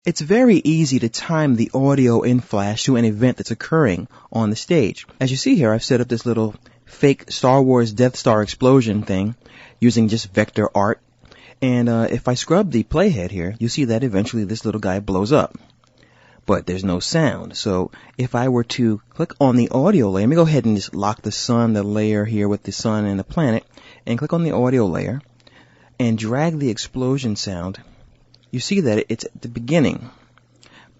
It's very easy to time the audio in Flash to an event that's occurring on the stage. As you see here, I've set up this little fake Star Wars Death Star explosion thing using just vector art. And if I scrub the playhead here, you see that eventually this little guy blows up. But there's no sound. So if I were to click on the audio layer, let me go ahead and just lock the sun, the layer here with the sun and the planet, and click on the audio layer and drag the explosion sound. You see that it's at the beginning,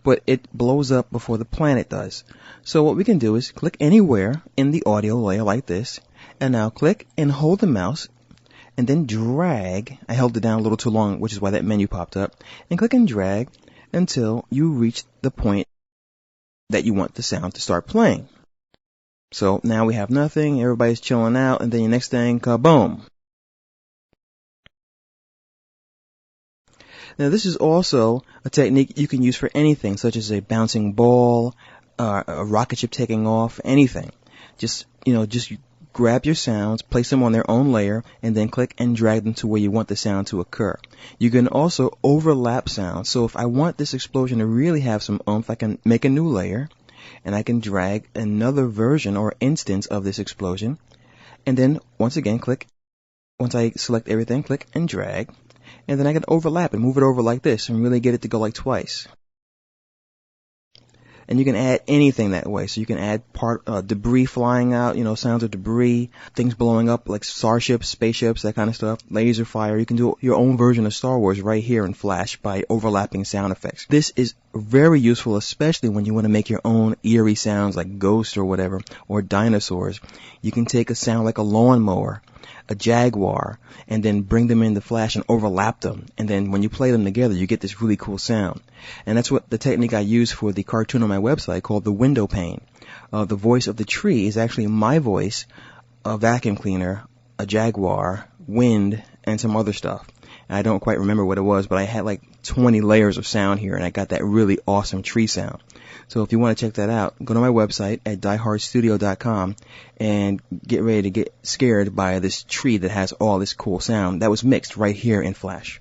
but it blows up before the planet does. So what we can do is click anywhere in the audio layer like this, and now click and hold the mouse, and then drag. I held it down a little too long, which is why that menu popped up, and click and drag until you reach the point that you want the sound to start playing. So now we have nothing, everybody's chilling out, and then your next thing, kaboom. Now this is also a technique you can use for anything, such as a bouncing ball, a rocket ship taking off, anything. Just grab your sounds, place them on their own layer, and then click and drag them to where you want the sound to occur. You can also overlap sounds. So if I want this explosion to really have some oomph, I can make a new layer, and I can drag another version or instance of this explosion. And then once again, once I select everything, click and drag. And then I can overlap and move it over like this and really get it to go like twice. And you can add anything that way. So you can add debris flying out, sounds of debris, things blowing up like starships, spaceships, that kind of stuff, laser fire. You can do your own version of Star Wars right here in Flash by overlapping sound effects. This is very useful, especially when you want to make your own eerie sounds like ghosts or whatever, or dinosaurs. You can take a sound like a lawnmower, a jaguar, and then bring them into Flash and overlap them. And then when you play them together, you get this really cool sound. And that's what the technique I use for the cartoon on my website called the window pane. The voice of the tree is actually my voice, a vacuum cleaner, a jaguar, wind, and some other stuff. I don't quite remember what it was, but I had like 20 layers of sound here, and I got that really awesome tree sound. So if you want to check that out, go to my website at diehardstudio.com and get ready to get scared by this tree that has all this cool sound that was mixed right here in Flash.